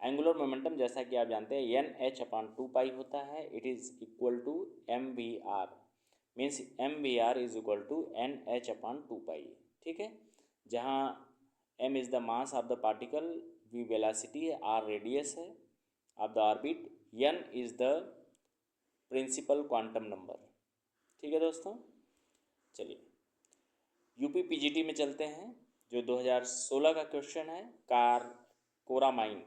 Angular momentum जैसा कि आप जानते हैं NH/2 होता है, it is equal to mvr, means mvr is equal to NH/2, ठीक है। जहाँ m is the mass of the particle, v velocity है, r रेडियस है of the orbit, n is the principal quantum number, ठीक है दोस्तों। चलिए UP PGT में चलते हैं, जो 2016 का क्वेश्चन है। कोरामाइन,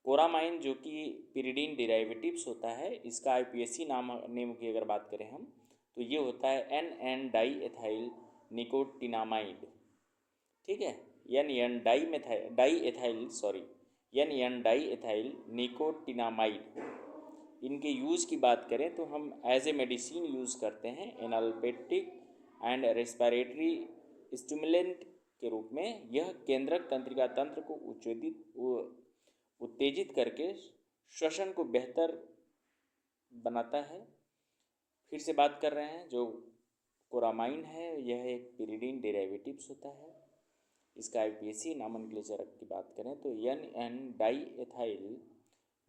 कोरामाइन जो कि पिरिडीन डेरिवेटिव्स होता है, इसका आईपीएससी नेम की अगर बात करें हम, तो ये होता है NN डाई एथाइल निकोटिनामाइड, ठीक है। NN diethyl nicotinamide. इनके यूज़ की बात करें तो हम एज ए मेडिसिन यूज़ करते हैं, एनाल्गेसिक एंड रेस्पिरेटरी स्टिमुलेंट के रूप में। यह केंद्रक तंत्रिका तंत्र को उत्तेजित करके श्वसन को बेहतर बनाता है। फिर से बात कर रहे हैं, जो कोरामाइन है यह एक पिरिडीन डेरिवेटिव्स होता है। इसका आईपीएससी नॉमेनक्लेचर की बात करें तो NN डाई एथाइल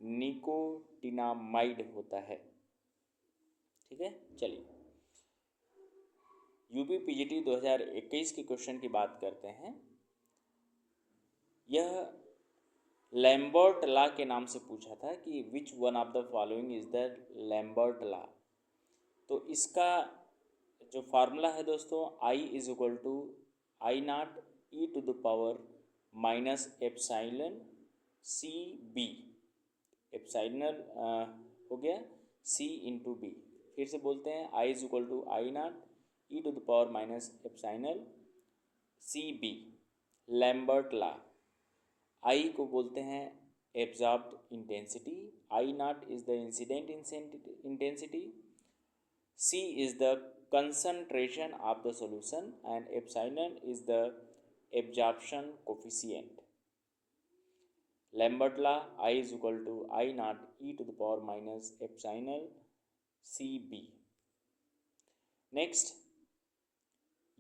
निकोटिनामाइड होता है, ठीक है। चलिए यूपी पीजीटी 2021 के क्वेश्चन की बात करते हैं। यह लैम्बर्ट लॉ के नाम से पूछा था कि which one of the following is the Lambert law. तो इसका जो फार्मूला है दोस्तों, I is equal to I0 e⁻⁻⁻ CB, epsilon हो गया C इंटू बी। फिर से बोलते हैं I is equal to I0 e⁻⁻⁻ CB, Lambert law. I को बोलते हैं absorbed intensity, I0 is the incident intensity, C is the concentration of the solution and epsilon is the absorption coefficient. Lambert law, I is equal to I0 e⁻⁻ CB। Next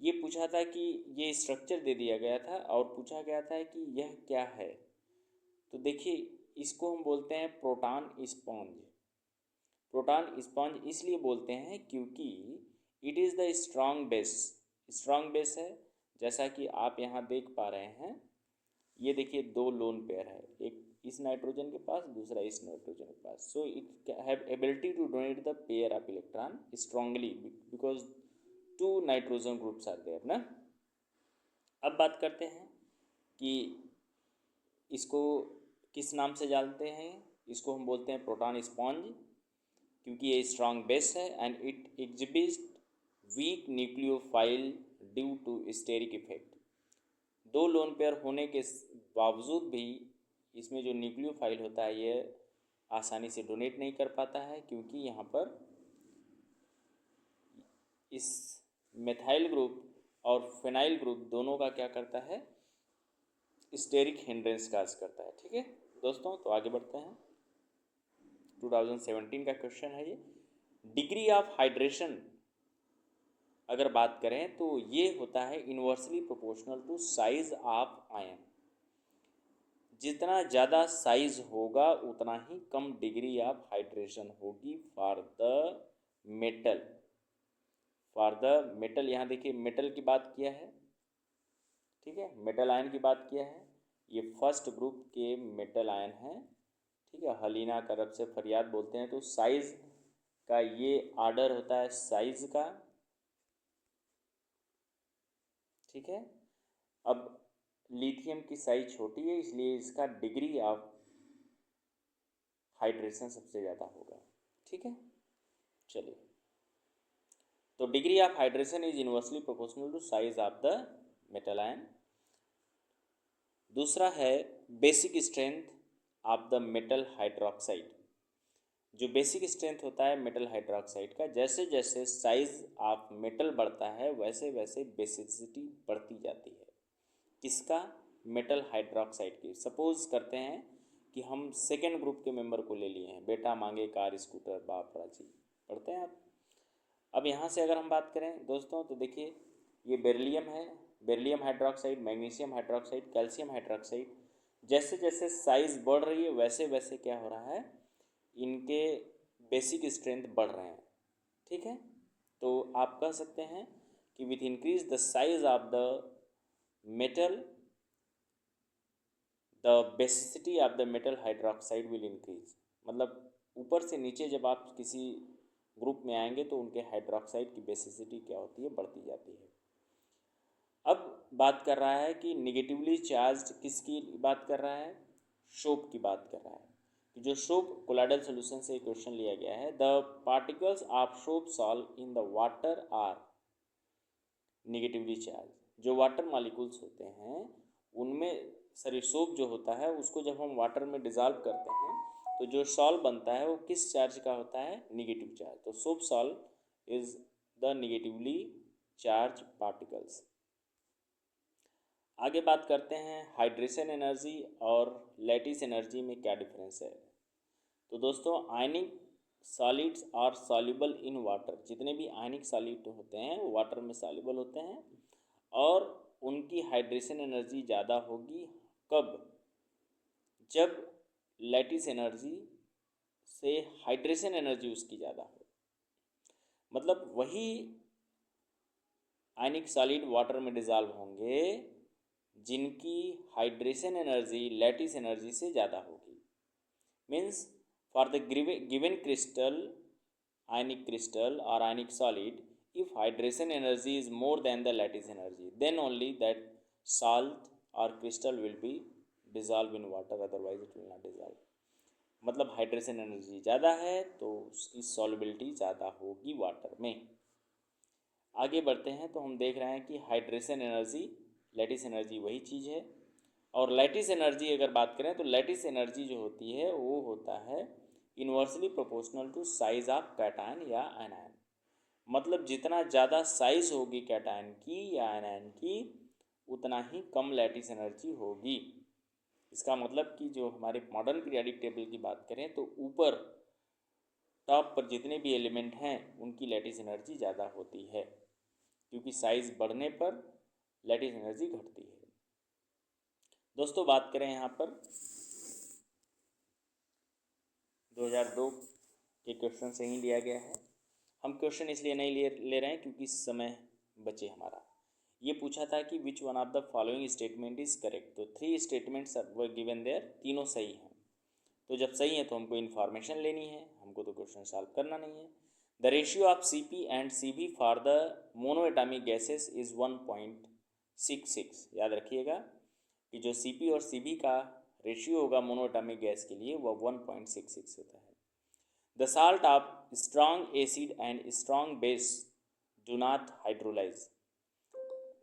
ये पूछा था कि ये structure दे दिया गया था और पूछा गया था कि यह क्या है। तो देखिए इसको हम बोलते हैं प्रोटॉन स्पॉन्ज। प्रोटॉन स्पॉन्ज इसलिए बोलते हैं क्योंकि it is the strong base है। जैसा कि आप यहाँ देख पा रहे हैं, ये देखिए दो लोन पेयर है, एक इस नाइट्रोजन के पास, दूसरा इस नाइट्रोजन के पास। So it have ability to donate the pair of electron strongly because two nitrogen groups are there ना। अब बात करते हैं कि इसको किस नाम से जानते हैं। इसको हम बोलते हैं प्रोटॉन स्पॉन्ज क्योंकि ये स्ट्रॉन्ग बेस है and it exhibits weak nucleophile due to steric effect. दो लोन पेयर होने के बावजूद भी इसमें जो न्यूक्लियोफाइल होता है ये आसानी से डोनेट नहीं कर पाता है, क्योंकि यहाँ पर इस मेथाइल ग्रुप और फेनाइल ग्रुप दोनों का क्या करता है, स्टेरिक हिंड्रेंस काज करता है, ठीक है दोस्तों। तो आगे बढ़ते हैं, 2017 का क्वेश्चन है ये। डिग्री ऑफ हाइड्रेशन अगर बात करें तो ये होता है inversely proportional to size of ion. जितना ज़्यादा साइज होगा उतना ही कम डिग्री ऑफ हाइड्रेशन होगी फॉर द मेटल। यहाँ देखिए मेटल की बात किया है, ठीक है, मेटल आयन की बात किया है। ये फर्स्ट ग्रुप के मेटल आयन है, ठीक है। हलीना करब से फरियाद बोलते हैं। तो साइज का ये आर्डर होता है साइज का, ठीक है। अब लिथियम की साइज छोटी है इसलिए इसका डिग्री ऑफ हाइड्रेशन सबसे ज़्यादा होगा, ठीक है। चलिए, तो degree of hydration is inversely proportional to size of the metal ion. दूसरा है basic strength of the metal hydroxide. जो बेसिक स्ट्रेंथ होता है मेटल हाइड्रोक्साइड का, जैसे जैसे साइज ऑफ मेटल बढ़ता है वैसे वैसे बेसिसिटी बढ़ती जाती है। किसका? मेटल हाइड्रोक्साइड की। सपोज करते हैं कि हम सेकेंड ग्रुप के मेंबर को ले लिए हैं, बेटा मांगे कार स्कूटर बाप राजी, पढ़ते हैं आप। अब यहाँ से अगर हम बात करें दोस्तों तो देखिए ये बेरिलियम है, beryllium hydroxide, magnesium hydroxide, calcium hydroxide. जैसे जैसे साइज बढ़ रही है वैसे वैसे क्या हो रहा है, इनके बेसिक स्ट्रेंथ बढ़ रहे हैं। ठीक है, तो आप कह सकते हैं कि with increase the size of the metal the basicity of the metal hydroxide will increase. मतलब ऊपर से नीचे जब आप किसी ग्रुप में आएंगे तो उनके हाइड्रोक्साइड की बेसिसिटी क्या होती है, बढ़ती जाती है। अब बात कर रहा है कि निगेटिवली चार्ज किसकी बात कर रहा है, सोप की बात कर रहा है। कि जो सोप कोलाइडल सोल्यूशन से क्वेश्चन लिया गया है, the particles of soap solve in the water are negatively charge. जो वाटर मॉलिक्यूल्स होते हैं उनमें, सॉरी सोप जो होता है उसको जब हम वाटर में डिज़ोल्व करते हैं तो जो सॉल्व बनता है वो किस चार्ज का होता है, निगेटिव चार्ज। तो soap solve is the negatively charge particles. आगे बात करते हैं हाइड्रेशन एनर्जी और लैटिस एनर्जी में क्या डिफरेंस है। तो दोस्तों ionic solids are soluble in water. जितने भी आयनिक सॉलिड होते हैं वो वाटर में सॉल्युबल होते हैं और उनकी हाइड्रेशन एनर्जी ज़्यादा होगी कब, जब लैटिस एनर्जी से हाइड्रेशन एनर्जी उसकी ज़्यादा हो। मतलब वही आयनिक सॉलिड वाटर में डिज़ोल्व होंगे जिनकी हाइड्रेशन एनर्जी लैटिस एनर्जी से ज़्यादा होगी। Means for the given crystal, ionic crystal or ionic solid, if hydration energy is more than the lattice energy, then only that salt or crystal will be dissolved in water, otherwise it will not dissolve। मतलब hydration energy ज़्यादा है तो उसकी solubility ज़्यादा होगी water में। आगे बढ़ते हैं तो हम देख रहे हैं कि हाइड्रेशन एनर्जी, लैटिस एनर्जी वही चीज़ है। और लैटिस एनर्जी अगर बात करें तो लैटिस एनर्जी जो होती है वो होता है inversely proportional to size of cation या एनायन। मतलब जितना ज़्यादा साइज होगी कैटायन की या एनायन की उतना ही कम लैटिस एनर्जी होगी। इसका मतलब कि जो हमारे मॉडर्न पीरियोडिक टेबल की बात करें तो ऊपर टॉप पर जितने भी एलिमेंट हैं उनकी लैटिस एनर्जी ज़्यादा होती है, क्योंकि साइज बढ़ने पर लैटिस एनर्जी घटती है। दोस्तों बात करें यहाँ पर 2002 के क्वेश्चन से ही लिया गया है। हम क्वेश्चन इसलिए नहीं ले रहे हैं क्योंकि समय बचे हमारा। ये पूछा था कि which one of the following statement is correct. तो 3 स्टेटमेंट्स वर गिवन देयर, तीनों सही हैं। तो जब सही है तो हमको इन्फॉर्मेशन लेनी है, हमको तो क्वेश्चन सॉल्व करना नहीं है। The ratio of CP and CB for the monoatomic gases is 1.66। याद रखिएगा कि जो CP और CB का रेशियो होगा मोनोएटॉमिक गैस के लिए वह 1.66 होता है। The salt of strong acid and strong base do not hydrolyse.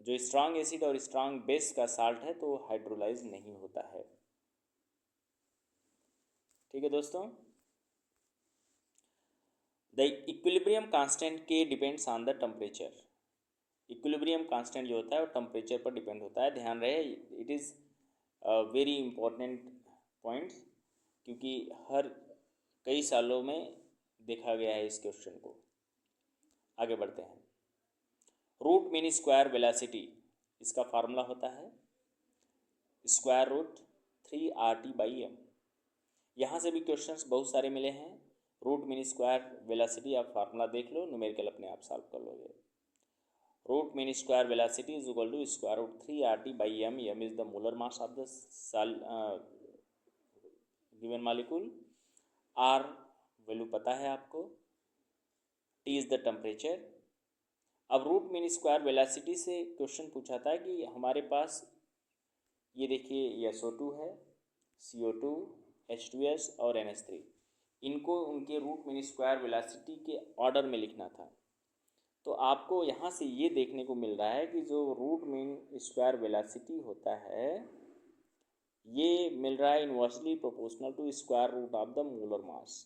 जो स्ट्रॉन्ग एसिड और स्ट्रॉन्ग बेस का साल्ट है तो हाइड्रोलाइज नहीं होता है। ठीक है दोस्तों। द इक्विलिब्रियम कांस्टेंट के depends on the temperature. Equilibrium constant जो होता है वो टेम्परेचर पर डिपेंड होता है। ध्यान रहे, it is very important point, क्योंकि हर कई सालों में देखा गया है इस क्वेश्चन को। आगे बढ़ते हैं। रूट मीन स्क्वायर वेलोसिटी, इसका फार्मूला होता है स्क्वायर रूट 3RT/m। यहाँ से भी क्वेश्चंस बहुत सारे मिले हैं। रूट मीन स्क्वायर वेलोसिटी आप फार्मूला देख लो, न्यूमेरिकल अपने आप सॉल्व कर लोगे। Root mean square velocity is equal to square root 3RT/m। m is the molar mass of the given molecule. R value पता है आपको, T इज द टेम्परेचर। अब रूट मीन स्क्वायर वेलोसिटी से question पूछा था कि हमारे पास ये देखिए SO2 है, CO2, H2S और NH3, इनको उनके रूट मीन स्क्वायर वेलोसिटी के ऑर्डर में लिखना था। तो आपको यहाँ से ये देखने को मिल रहा है कि जो रूट मीन स्क्वायर वेलोसिटी होता है ये मिल रहा है inversely proportional to square root of the molar mass.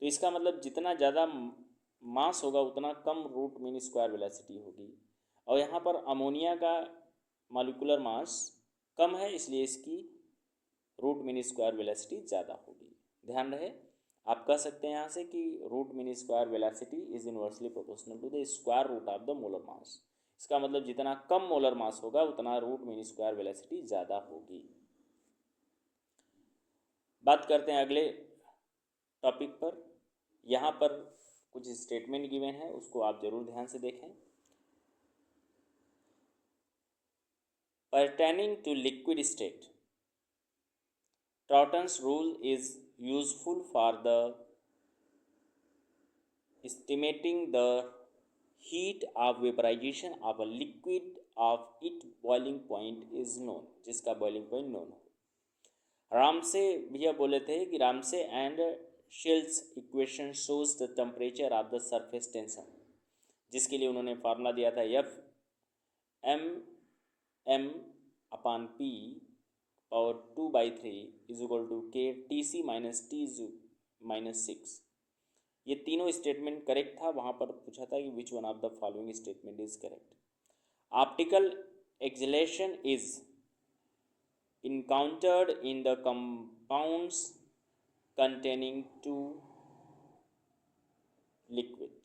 तो इसका मतलब जितना ज़्यादा मास होगा उतना कम रूट मीन स्क्वायर वेलोसिटी होगी। और यहाँ पर अमोनिया का मॉलिक्यूलर मास कम है, इसलिए इसकी रूट मीन स्क्वायर वेलोसिटी ज़्यादा होगी। ध्यान रहे, आप कह सकते हैं यहाँ से कि root mean square velocity is inversely proportional to the square root of the molar mass. इसका मतलब जितना कम मोलर मास होगा उतना रूट मीन स्क्वायर वेलोसिटी ज़्यादा होगी। बात करते हैं अगले टॉपिक पर। यहाँ पर कुछ स्टेटमेंट गिवन है, उसको आप जरूर ध्यान से देखें। Pertaining to liquid state, Troughton's rule is useful for the estimating the heat of vaporization of a liquid of its boiling point is known, जिसका boiling point known हो। रामसे भैया बोले थे कि Ramsay and Shields equation shows the temperature of the surface tension, जिसके लिए उन्होंने formula दिया था F M M upon P power 2/3 is equal to K T C minus T minus 6। ये तीनों स्टेटमेंट करेक्ट था। वहाँ पर पूछा था कि which one of the following statement is correct. Optical acceleration is encountered in the compounds containing two liquid.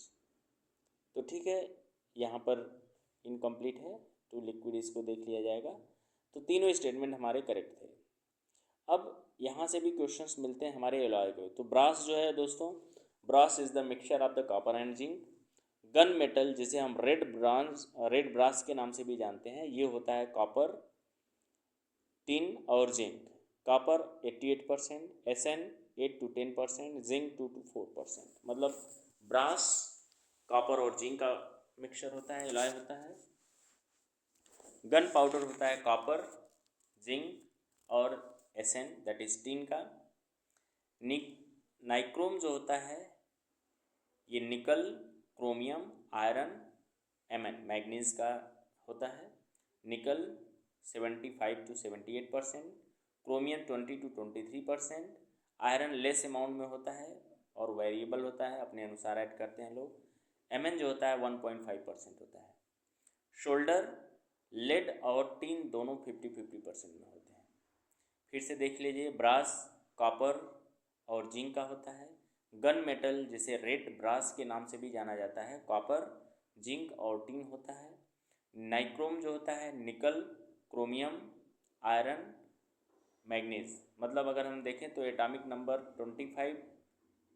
तो ठीक है, यहाँ पर इनकम्प्लीट है, टू लिक्विड इसको देख लिया जाएगा। तो तीनों स्टेटमेंट हमारे करेक्ट थे। अब यहाँ से भी क्वेश्चंस मिलते हैं हमारे एलॉय के। तो ब्रास जो है दोस्तों, brass is the mixture of the copper and zinc. Gun metal जिसे हम रेड ब्रास के नाम से भी जानते हैं, ये होता है कॉपर, टिन और zinc. Copper 88%, SN 8 to 10%, zinc 2 to 4%। मतलब ब्रास कॉपर और जिंक का मिक्सचर होता है, एलॉय होता है। गन पाउडर होता है कॉपर, जिंक और SN दैट इज टिन का। नाइक्रोम जो होता है ये निकल, क्रोमियम, आयरन, Mn मैग्नीज का होता है। निकल 75 to 78%, chromium 20 to 23%, iron less amount में होता है और वेरिएबल होता है, अपने अनुसार ऐड करते हैं लोग। Mn जो होता है 1.5% होता है। शोल्डर, लेड और टिन दोनों 50-50% में होते हैं। फिर से देख लीजिए, ब्रास कॉपर और जिंक का होता है। गन मेटल जिसे रेड ब्रास के नाम से भी जाना जाता है, कॉपर, जिंक और टिन होता है। नाइक्रोम जो होता है निकल, क्रोमियम, आयरन, मैग्नीज। मतलब अगर हम देखें तो एटॉमिक नंबर 25,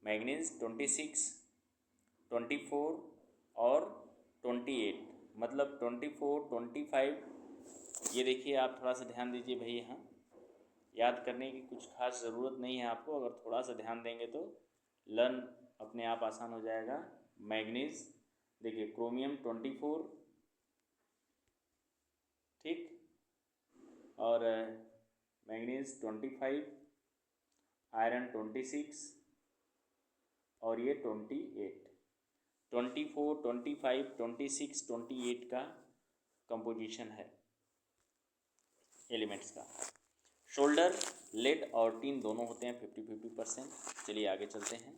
मैग्नीज 26, 24 और 28। मतलब 24, 25। ये देखिए, आप थोड़ा सा ध्यान दीजिए भाई, यहाँ याद करने की कुछ खास ज़रूरत नहीं है आपको। अगर थोड़ा सा ध्यान देंगे तो लर्न अपने आप आसान हो जाएगा। मैग्नीज देखिए, क्रोमियम 24, ठीक, और मैग्नीज 25, आयरन 26 और ये 28। 24, 25, 26, 28 का कंपोजिशन है एलिमेंट्स का। शोल्डर, लेड और टिन दोनों होते हैं 50-50%। चलिए आगे चलते हैं।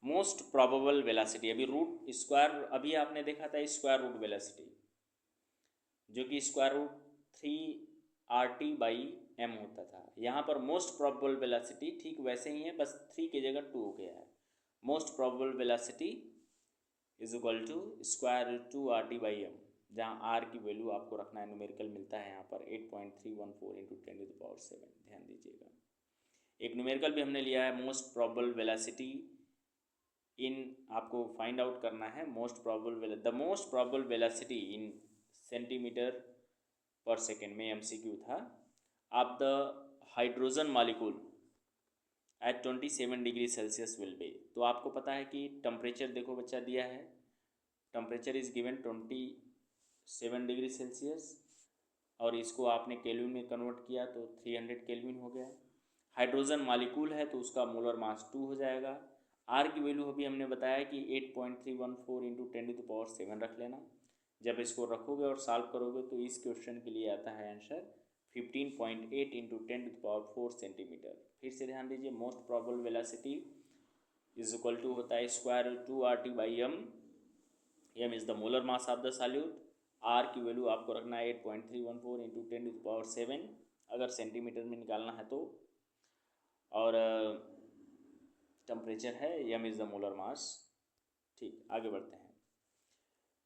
मोस्ट प्रोबेबल वेलोसिटी, अभी रूट स्क्वायर, अभी आपने देखा था स्क्वायर रूट वेलोसिटी, जो कि स्क्वायर रूट 3RT/m होता था। यहाँ पर मोस्ट प्रोबेबल वेलोसिटी ठीक वैसे ही है, बस 3 की जगह 2 हो गया है। Most probable velocity is equal to square root 2RT/m, जहाँ r की वैल्यू आपको रखना है, न्यूमेरिकल मिलता है यहाँ पर 8.314 × 10⁻⁷। ध्यान दीजिएगा, एक न्यूमेरिकल भी हमने लिया है। मोस्ट प्रोबेबल वेलोसिटी इन, आपको फाइंड आउट करना है most probable, the most probable velocity in centimetre पर सेकेंड में MCQ था। आप the hydrogen molecule eight 27 degree Celsius will be. तो आपको पता है कि टेम्परेचर देखो बच्चा दिया है, temperature is given 27 degree Celsius, और इसको आपने केल्विन में कन्वर्ट किया तो 300 केल्विन हो गया। हाइड्रोजन मॉलिक्यूल है तो उसका मोलर मास 2 हो जाएगा। आर की वैल्यू अभी हमने बताया कि 8.314 × 10⁻⁷ रख लेना। जब इसको रखोगे और सॉल्व करोगे तो इस क्वेश्चन के लिए आता है आंसर 15.8 × 10⁴ सेंटीमीटर। फिर से ध्यान दीजिए, most probable velocity is equal to होता है square root 2RT/m। m is the molar mass of the solute. r की वैल्यू आपको रखना है 8.314 × 10⁻⁷, अगर सेंटीमीटर में निकालना है तो, और टेम्परेचर है m इज़ द मोलर मास। ठीक, आगे बढ़ते हैं।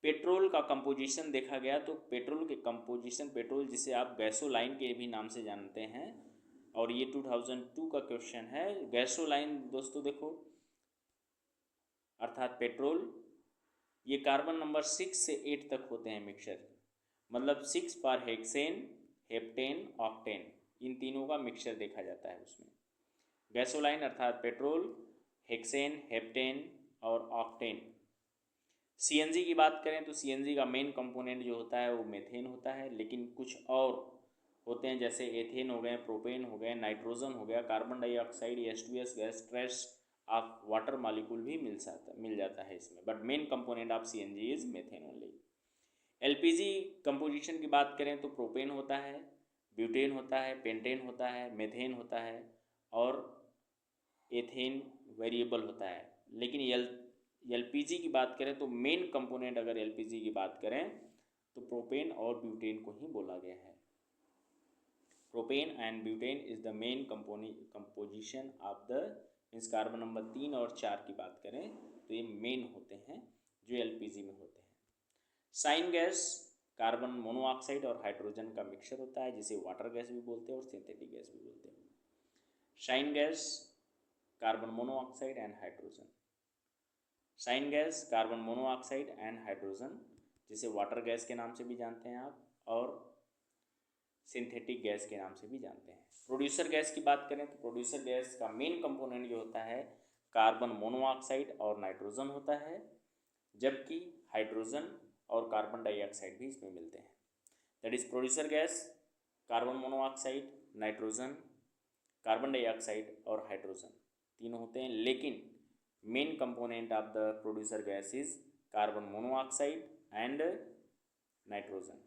पेट्रोल का कंपोजिशन देखा गया तो पेट्रोल के कंपोजिशन, पेट्रोल जिसे आप गैसोलाइन के भी नाम से जानते हैं, और ये 2002 का क्वेश्चन है। गैसोलाइन दोस्तों देखो, अर्थात पेट्रोल, ये कार्बन नंबर 6 से 8 तक होते हैं मिक्सचर, मतलब 6 फॉर हेक्सेन, हेप्टेन, ऑक्टेन, इन तीनों का मिक्सचर देखा जाता है उसमें। गैसोलाइन अर्थात पेट्रोल, हेक्सेन, हेप्टेन और ऑक्टेन। सीएनजी की बात करें तो सीएनजी का मेन कंपोनेंट जो होता है वो मेथेन होता है, लेकिन कुछ और होते हैं जैसे एथेन हो गए, प्रोपेन हो गए, नाइट्रोजन हो गया, carbon dioxide, H2S gas, trace of water molecule भी मिल जाता है इसमें, but main component of CNG is methane only. LPG composition की बात करें तो प्रोपेन होता है, ब्यूटेन होता है, पेंटेन होता है, मेथेन होता है और एथेन वेरिएबल होता है। लेकिन एलपीजी की बात करें तो मेन कंपोनेंट, अगर एलपीजी की बात करें तो प्रोपेन और ब्यूटेन को ही बोला गया है। Propane and butane is the main composition of the, means carbon number 3 और 4 की बात करें तो ये मेन होते हैं जो एलपीजी में होते हैं। साइन गैस कार्बन मोनोऑक्साइड और हाइड्रोजन का मिक्सचर होता है, जिसे वाटर गैस भी बोलते हैं और सिंथेटिक गैस भी बोलते हैं। Syngas carbon monoxide and hydrogen, syngas carbon monoxide and hydrogen, जिसे वाटर गैस के नाम से भी जानते हैं आप, और सिंथेटिक गैस के नाम से भी जानते हैं। प्रोड्यूसर गैस की बात करें तो प्रोड्यूसर गैस का मेन कंपोनेंट जो होता है कार्बन मोनोऑक्साइड और नाइट्रोजन होता है, जबकि हाइड्रोजन और कार्बन डाइऑक्साइड भी इसमें मिलते हैं। That is producer gas carbon monoxide, nitrogen, carbon dioxide और हाइड्रोजन तीनों होते हैं, लेकिन main component of the producer gas is carbon monoxide and nitrogen.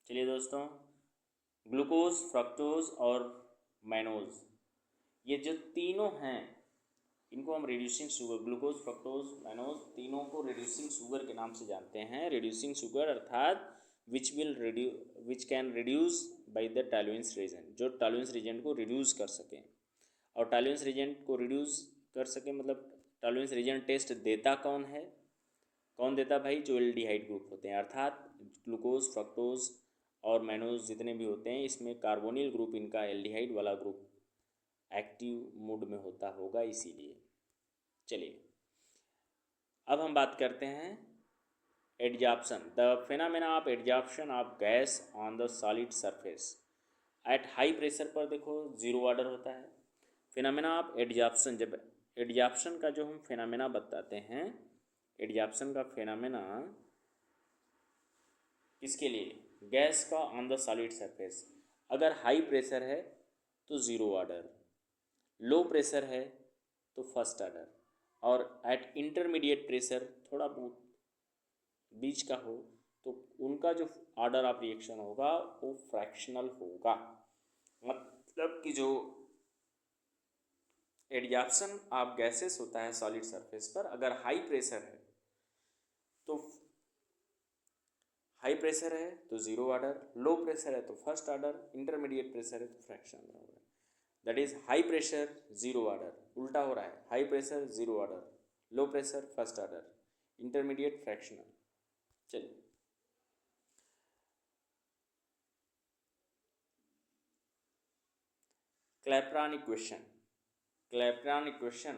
चलिए दोस्तों, ग्लूकोज, फ्रक्टोज और मैनोज, ये जो तीनों हैं इनको हम reducing sugar, glucose, fructose, mannose, तीनों को रिड्यूसिंग शुगर के नाम से जानते हैं। रिड्यूसिंग शुगर अर्थात which can reduce by the Tollens reagent, जो टॉलरेंस रीजन को रिड्यूस कर सकें। और टॉलरेंस रीजन को रिड्यूस कर सके मतलब टॉलरेंस रीजन टेस्ट देता कौन है, कौन देता भाई, जो एल्डिहाइड ग्रुप होते हैं, अर्थात ग्लूकोज, फ्रक्टोज और मैनोज जितने भी होते हैं इसमें कार्बोनिल ग्रुप, इनका एल्डिहाइड वाला ग्रुप एक्टिव मोड में होता होगा, इसीलिए। चलिए अब हम बात करते हैं adsorption, the phenomena of adsorption of gas on the solid surface at high pressure पर। देखो जीरो ऑर्डर होता है फेनामेना ऑफ एडजॉर्प्शन। जब एडजॉर्प्शन का जो हम फेनामेना बताते हैं, एडजॉर्प्शन का फेनामेना किसके लिए, गैस का ऑन द सॉलिड सरफेस। अगर हाई प्रेशर है तो ज़ीरो ऑर्डर, लो प्रेशर है तो फर्स्ट ऑर्डर, और एट इंटरमीडिएट प्रेशर थोड़ा बहुत बीच का हो तो उनका जो ऑर्डर ऑफ रिएक्शन होगा वो फ्रैक्शनल होगा। मतलब कि जो एडजॉर्प्शन ऑफ गैसेस होता है सॉलिड सरफेस पर, अगर हाई प्रेशर है तो ज़ीरो ऑर्डर, लो प्रेशर है तो फर्स्ट ऑर्डर, इंटरमीडिएट प्रेशर है तो fractional order. That is high pressure zero order, उल्टा हो रहा है, high pressure zero order, low pressure first order, intermediate fractional. चलिए Clapeyron equation, Clapeyron equation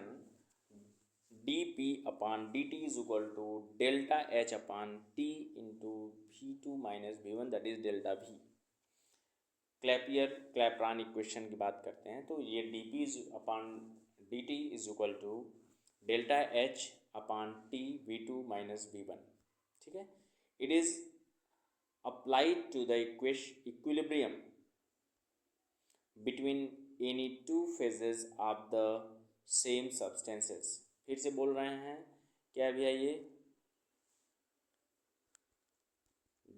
dP upon dt is equal to delta H upon T into V2 minus V1, that is delta V। Clapeyron equation की बात करते हैं तो ये dP upon dt is equal to delta H upon T V2 minus V1, ठीक है। It is applied to the equilibrium between any two phases of the same substances। फिर से बोल रहे हैं क्या भैया, ये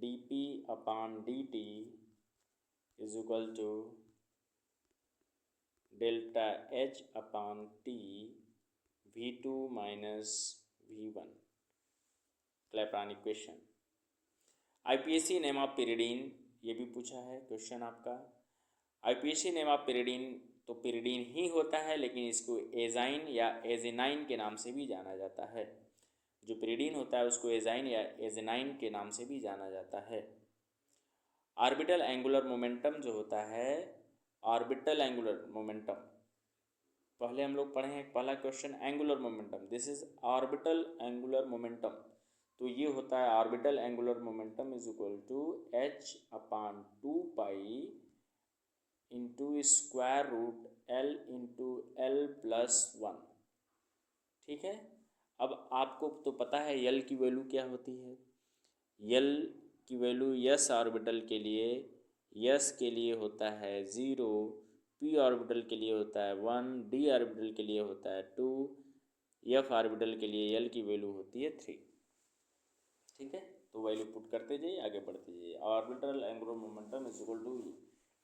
dP upon dt is equal to delta H upon T V2 minus V1, Clapeyron equation. IPSC name of pyridine, ये भी पूछा है क्वेश्चन आपका। IPSC नेम ऑफ पिरिडीन, तो पिरिडीन ही होता है लेकिन इसको एजाइन या एजेनाइन के नाम से भी जाना जाता है। जो पिरिडीन होता है उसको एजाइन या एजेनाइन के नाम से भी जाना जाता है। ऑर्बिटल एंगुलर मोमेंटम जो होता है, ऑर्बिटल एंगुलर मोमेंटम, पहले हम लोग पढ़े हैं पहला question angular momentum, this is orbital angular momentum. तो ये होता है orbital angular momentum is equal to h/2 into square root L into L+1। ठीक है, अब आपको तो पता है L की वैल्यू क्या होती है। L की वैल्यू s ऑर्बिटल के लिए, s के लिए होता है 0, p ऑर्बिटल के लिए होता है 1, d ऑर्बिटल के लिए होता है 2, f ऑर्बिटल के लिए L की वैल्यू होती है 3। ठीक है, तो वैल्यू पुट करते जाइए, आगे बढ़ते जाइए। Orbital angular momentum is equal to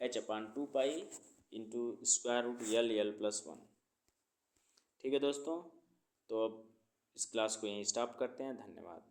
h/2 into square root L+1। ठीक है दोस्तों, तो अब इस क्लास को यहीं स्टॉप करते हैं। धन्यवाद।